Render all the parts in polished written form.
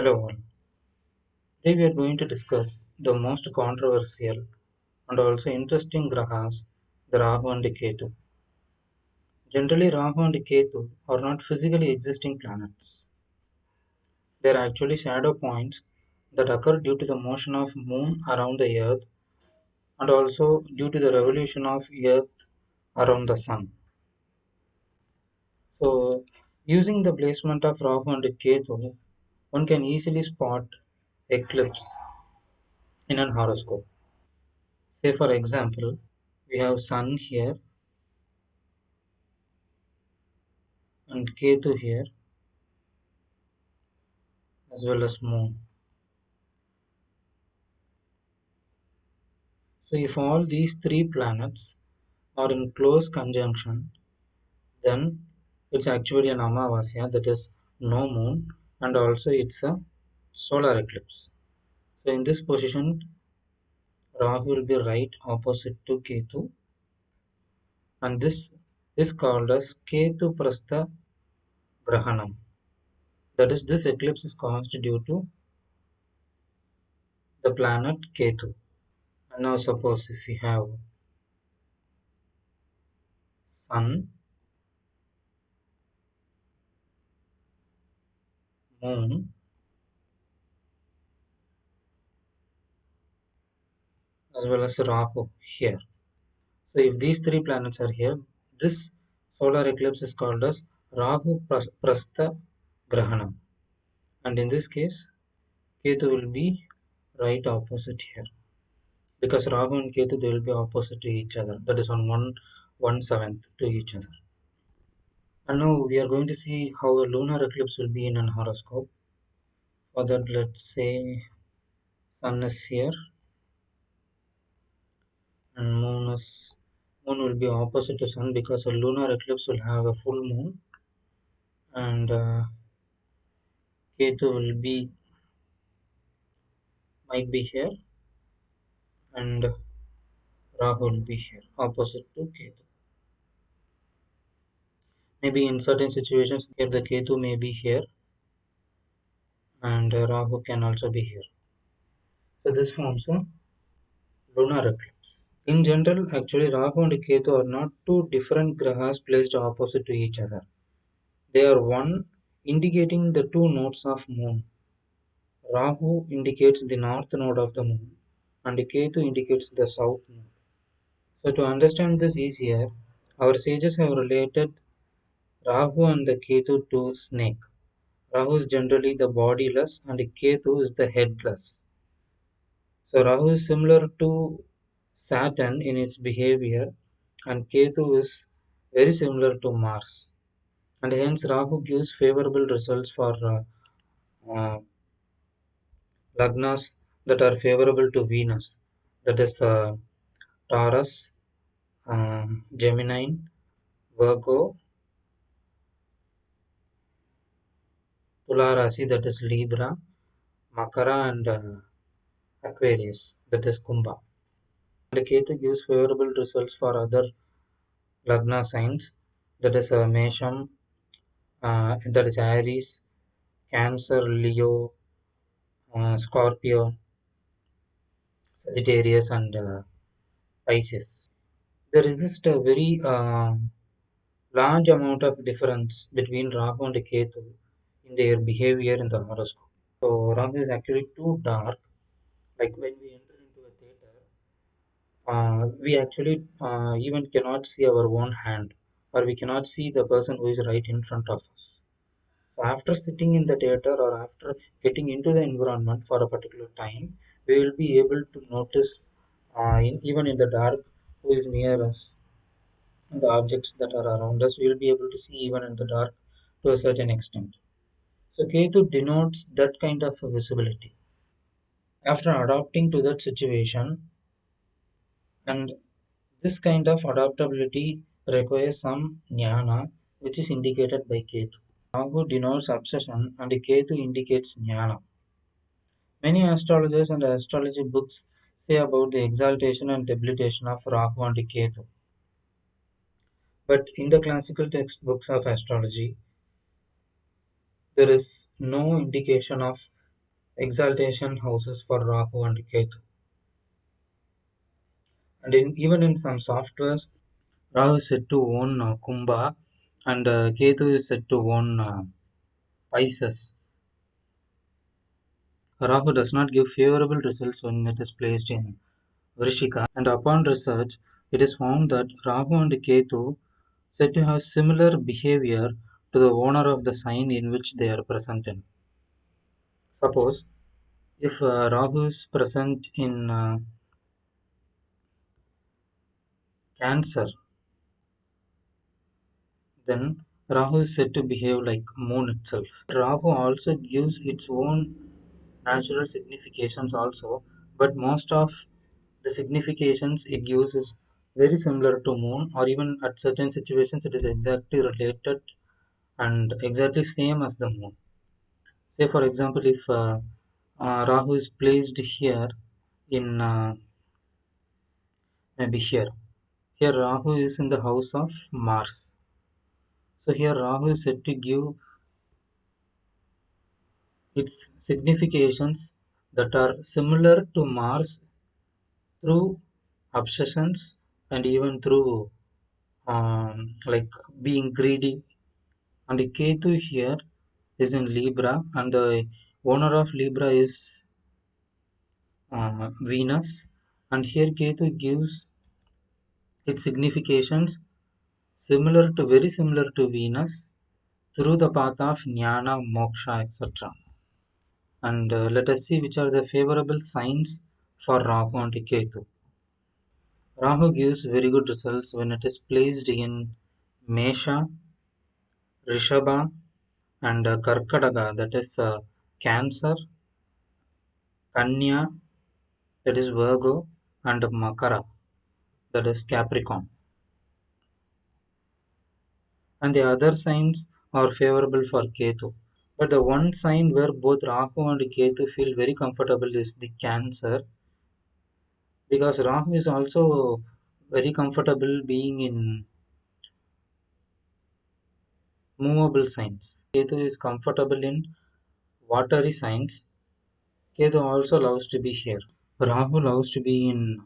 Hello all. Today we are going to discuss the most controversial and also interesting grahas, the Rahu and Ketu. Generally, Rahu and Ketu are not physically existing planets. They are actually shadow points that occur due to the motion of Moon around the Earth and also due to the revolution of Earth around the Sun. So, using the placement of Rahu and Ketu, one can easily spot eclipse in an horoscope. Say for example, we have Sun here and Ketu here as well as Moon. So if all these three planets are in close conjunction, then it's actually an Amavasya, that is no moon, and also it's a solar eclipse. So in this position, Rahu will be right opposite to Ketu, and this is called as Ketu Prastha Grahanam. That is, this eclipse is caused due to the planet Ketu. And now suppose if we have Sun, Moon, as well as Rahu here. So if these three planets are here, this solar eclipse is called as Rahu Prastha Grahanam. And in this case, Ketu will be right opposite here. Because Rahu and Ketu, they will be opposite to each other. That is on 1/7 to each other. And now we are going to see how a lunar eclipse will be in an horoscope. For that, let's say Sun is here and Moon will be opposite to Sun because a lunar eclipse will have a full moon, and Ketu will be might be here, and Rahu will be here opposite to Ketu. Maybe in certain situations here the Ketu may be here and Rahu can also be here. So this forms a lunar eclipse. In general, actually Rahu and Ketu are not two different grahas placed opposite to each other. They are one indicating the two nodes of moon. Rahu indicates the north node of the moon and Ketu indicates the south node. So to understand this easier, our sages have related Rahu and the Ketu to snake. Rahu is generally the bodiless and Ketu is the headless. So Rahu is similar to Saturn in its behavior and Ketu is very similar to Mars. And hence Rahu gives favorable results for uh, lagnas that are favorable to Venus. That is Taurus, Gemini, Virgo, Tula Rasi, that is Libra, Makara, and Aquarius, that is Kumbha. And Ketu gives favorable results for other Lagna signs, that is Mesham, that is Aries, Cancer, Leo, Scorpio, Sagittarius, and Pisces. There is just a very large amount of difference between Rahu and Ketu in their behavior in the horoscope. So Rahu is actually too dark. Like when we enter into a theater, we actually even cannot see our own hand, or we cannot see the person who is right in front of us. So after sitting in the theater or after getting into the environment for a particular time, we will be able to notice, even in the dark, who is near us and the objects that are around us. We will be able to see even in the dark to a certain extent. So Ketu denotes that kind of visibility. After adapting to that situation, and this kind of adaptability requires some jnana, which is indicated by Ketu. Rahu denotes obsession and Ketu indicates jnana. Many astrologers and astrology books say about the exaltation and debilitation of Rahu and Ketu. But in the classical textbooks of astrology, there is no indication of exaltation houses for Rahu and Ketu. And even in some softwares, Rahu is said to own Kumbha and Ketu is said to own Pisces. Rahu does not give favorable results when it is placed in Vrishika, and upon research, it is found that Rahu and Ketu said to have similar behavior to the owner of the sign in which they are present in. Suppose if Rahu is present in Cancer, then Rahu is said to behave like moon itself. Rahu also gives its own natural significations also, but most of the significations it gives is very similar to moon, or even at certain situations it is exactly related and exactly same as the moon. Say for example, if Rahu is placed here in maybe here Rahu is in the house of Mars. So here Rahu is said to give its significations that are similar to Mars through obsessions and even through like being greedy. And the Ketu here is in Libra, and the owner of Libra is Venus. And here Ketu gives its significations similar to very similar to Venus through the path of Jnana, Moksha, etc. And let us see which are the favorable signs for Rahu and Ketu. Rahu gives very good results when it is placed in Mesha, Rishabha, and Karkadaga, that is Cancer, Kanya, that is Virgo, and Makara, that is Capricorn. And the other signs are favorable for Ketu. But the one sign where both Rahu and Ketu feel very comfortable is the Cancer, because Rahu is also very comfortable being in movable signs. Ketu is comfortable in watery signs. Ketu also loves to be here. Rahu loves to be in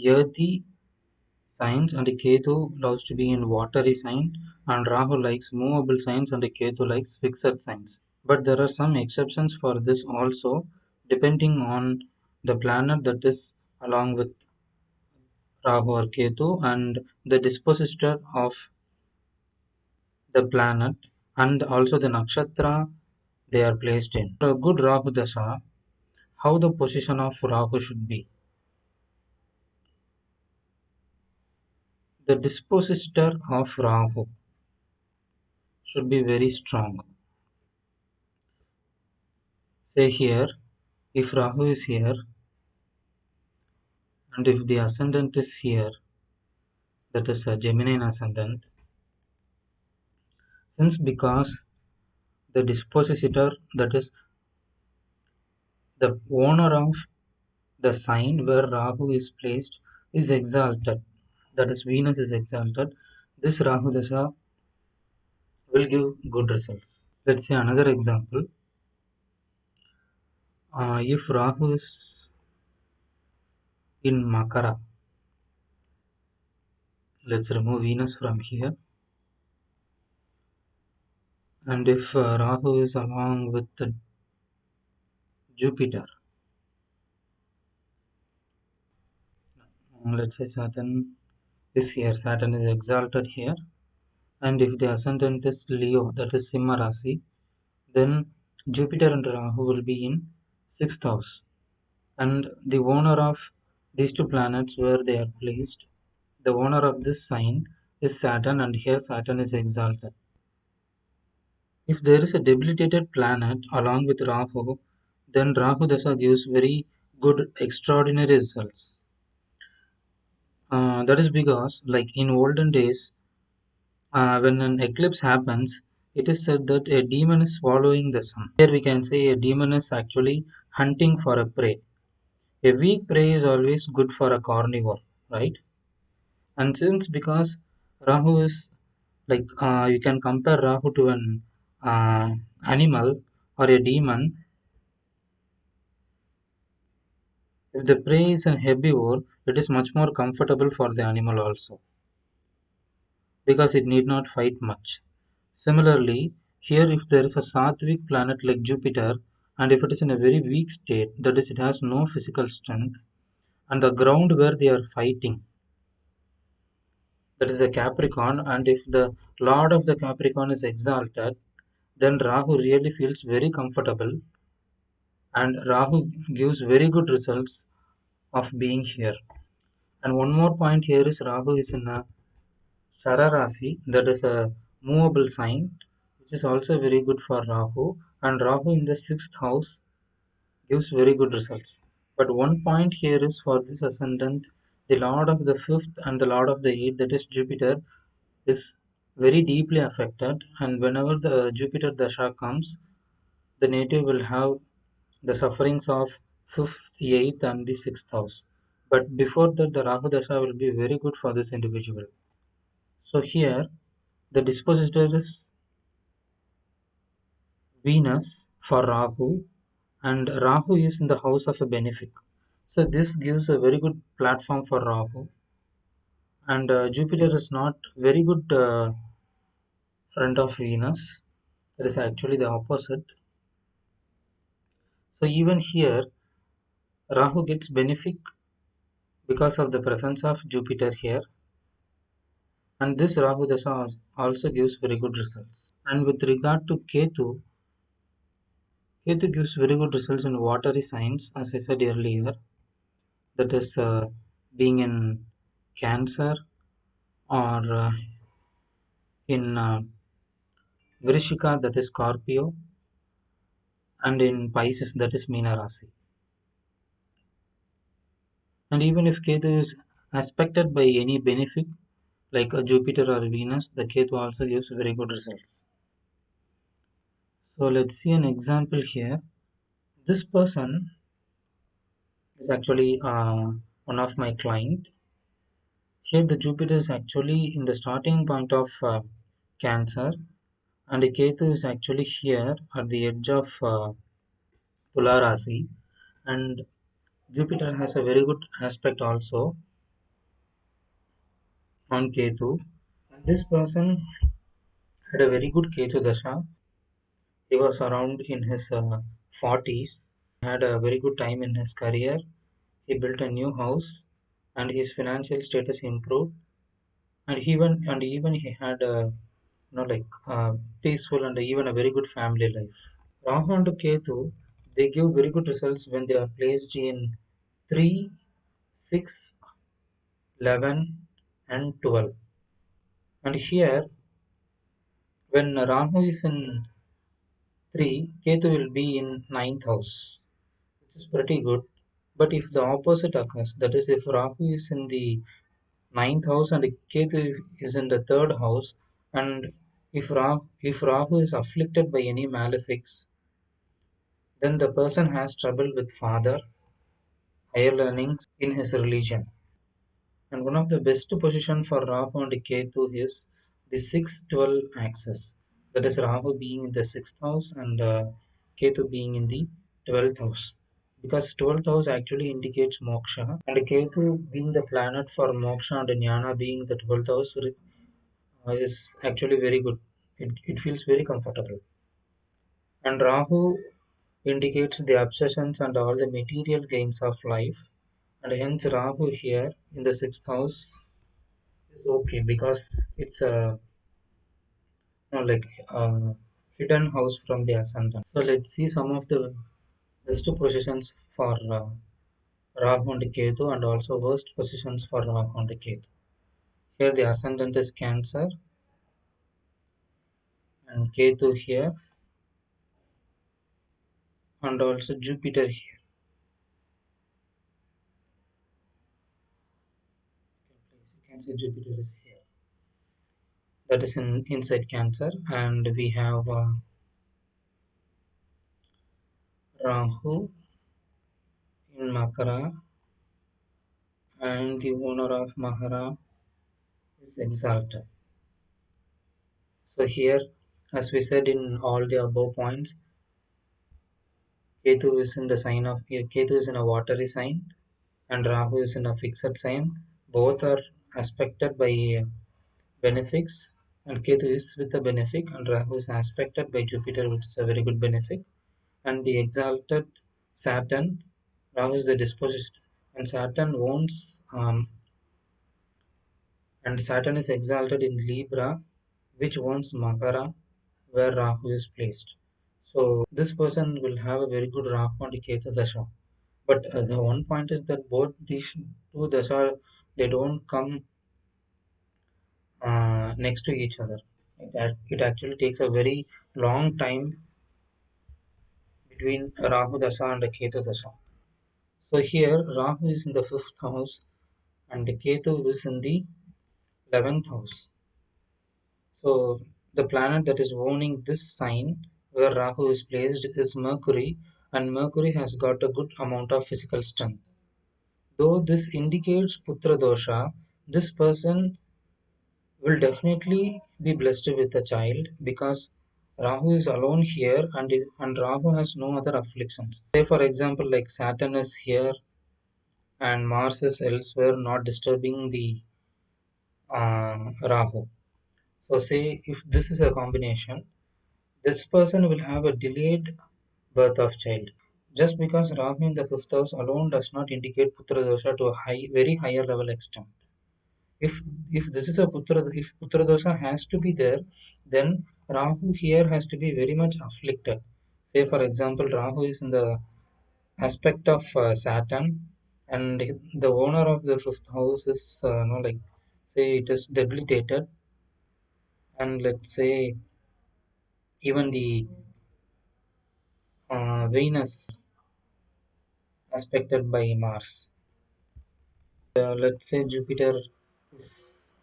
earthy signs and Ketu loves to be in watery sign, and Rahu likes movable signs and Ketu likes fixed signs. But there are some exceptions for this also, depending on the planet that is along with Rahu or Ketu and the dispositor of the planet and also the nakshatra they are placed in. For a good Rahu Dasha, how the position of Rahu should be. The dispositor of Rahu should be very strong. Say here, if Rahu is here and if the ascendant is here, that is a Gemini ascendant, since because the dispositor, that is the owner of the sign where Rahu is placed, is exalted, that is Venus is exalted, this Rahu Dasha will give good results. Let's say another example. If Rahu is in Makara, let's remove Venus from here. And if Rahu is along with the Jupiter, let's say Saturn is here, Saturn is exalted here. And if the ascendant is Leo, that is Simha Rasi, then Jupiter and Rahu will be in 6th house. And the owner of these two planets where they are placed, the owner of this sign is Saturn, and here Saturn is exalted. If there is a debilitated planet along with Rahu, then Rahu Dasha gives very good, extraordinary results. That is because, like in olden days, when an eclipse happens, it is said that a demon is swallowing the sun. Here we can say a demon is actually hunting for a prey. A weak prey is always good for a carnivore, right? And since because Rahu is like you can compare Rahu to an animal or a demon, If the prey is an herbivore, it is much more comfortable for the animal also because it need not fight much. Similarly, here if there is a Sattvic planet like Jupiter and if it is in a very weak state, that is, it has no physical strength, and the ground where they are fighting, that is a Capricorn, and if the Lord of the Capricorn is exalted, then Rahu really feels very comfortable and Rahu gives very good results of being here. And one more point here is Rahu is in a Shararasi, that is a movable sign, which is also very good for Rahu. And Rahu in the sixth house gives very good results. But one point here is for this ascendant, the Lord of the fifth and the Lord of the eighth, that is Jupiter, is very deeply affected. And whenever the Jupiter Dasha comes, the native will have the sufferings of fifth, eighth, and the sixth house. But before that, the Rahu Dasha will be very good for this individual. So here, the dispositor is Venus for Rahu, and Rahu is in the house of a benefic. So this gives a very good platform for Rahu. And Jupiter is not very good friend of Venus. It is actually the opposite. So even here, Rahu gets benefic because of the presence of Jupiter here. And this Rahu Dasha also gives very good results. And with regard to Ketu, Ketu gives very good results in watery signs, as I said earlier. That is being in Cancer or in Vrishika, that is Scorpio, and in Pisces, that is Meena Rasi. And even if Ketu is aspected by any benefic like a Jupiter or Venus, the Ketu also gives very good results. So let's see an example here. This person is actually one of my client. Here the Jupiter is actually in the starting point of Cancer, and the Ketu is actually here at the edge of Tula Rasi, and Jupiter has a very good aspect also on Ketu. And this person had a very good Ketu Dasha. He was around in his 40s, had a very good time in his career. He built a new house and his financial status improved. And even he had a peaceful and even a very good family life. Rahu and Ketu, they give very good results when they are placed in 3, 6, 11, and 12. And here, when Rahu is in 3, Ketu will be in ninth house, which is pretty good. But if the opposite occurs, that is, if Rahu is in the ninth house and Ketu is in the third house, and if Rahu is afflicted by any malefics, then the person has trouble with father, higher learnings in his religion. And one of the best position for Rahu and Ketu is the 6-12 axis. That is Rahu being in the 6th house and Ketu being in the 12th house. Because 12th house actually indicates moksha, and Ketu being the planet for moksha and jnana being the 12th house is actually very good. It feels very comfortable. And Rahu indicates the obsessions and all the material gains of life, and hence Rahu here in the 6th house is okay because it's a like hidden house from the ascendant. So let's see some of the best positions for Rahu and Ketu and also worst positions for Rahu and Ketu. Here the ascendant is Cancer and Ketu here and also Jupiter here. You can see Jupiter is here. That is inside Cancer, and we have Rahu in Makara, and the owner of Mahara is exalted. So here, as we said in all the above points, Ketu is in the sign of Ketu is in a watery sign, and Rahu is in a fixed sign. Both are aspected by benefics, and Ketu is with a benefic, and Rahu is aspected by Jupiter, which is a very good benefic, and the exalted Saturn. Rahu is the disposition, and Saturn owns, and Saturn is exalted in Libra, which owns Makara, where Rahu is placed. So this person will have a very good Rahu and Ketu dasha. But the one point is that both these two dasha, they don't come next to each other. It actually takes a very long time between Rahu dasha and Ketu dasha. So here Rahu is in the fifth house and Ketu is in the 11th house. So the planet that is owning this sign where Rahu is placed is Mercury, and Mercury has got a good amount of physical strength. Though this indicates Putra dosha, this person will definitely be blessed with a child because Rahu is alone here and Rahu has no other afflictions. Say for example like Saturn is here and Mars is elsewhere not disturbing the Rahu. So say if this is a combination, this person will have a delayed birth of child. Just because Rahu in the fifth house alone does not indicate Putra dosha to a very higher level extent. If this is a if Putra dosha has to be there, then Rahu here has to be very much afflicted. Say for example, Rahu is in the aspect of Saturn, and the owner of the fifth house is like say it is debilitated, and let's say even the Venus aspected by Mars. Let's say Jupiter is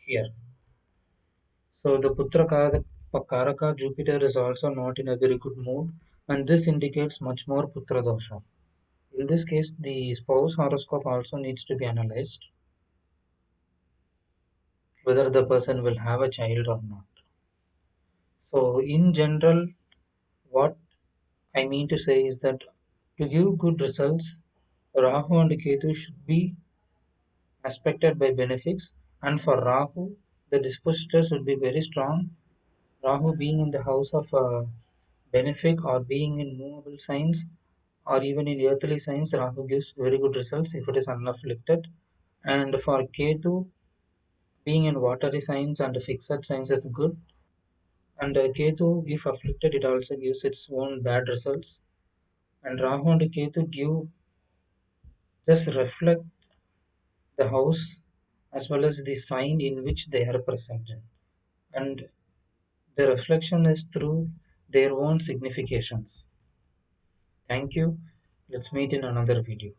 here. So the Putra Karaka Jupiter is also not in a very good mood, and this indicates much more Putra dosha. In this case, the spouse horoscope also needs to be analyzed whether the person will have a child or not. So, in general, what I mean to say is that to give good results, Rahu and Ketu should be aspected by benefics, and for Rahu, the dispositor should be very strong. Rahu being in the house of benefic or being in movable signs or even in earthly signs, Rahu gives very good results if it is unafflicted. And for Ketu, being in watery signs and fixed signs is good. And Ketu, if afflicted, it also gives its own bad results. And Rahu and Ketu give just reflect the house as well as the sign in which they are presented. And the reflection is through their own significations. Thank you. Let's meet in another video.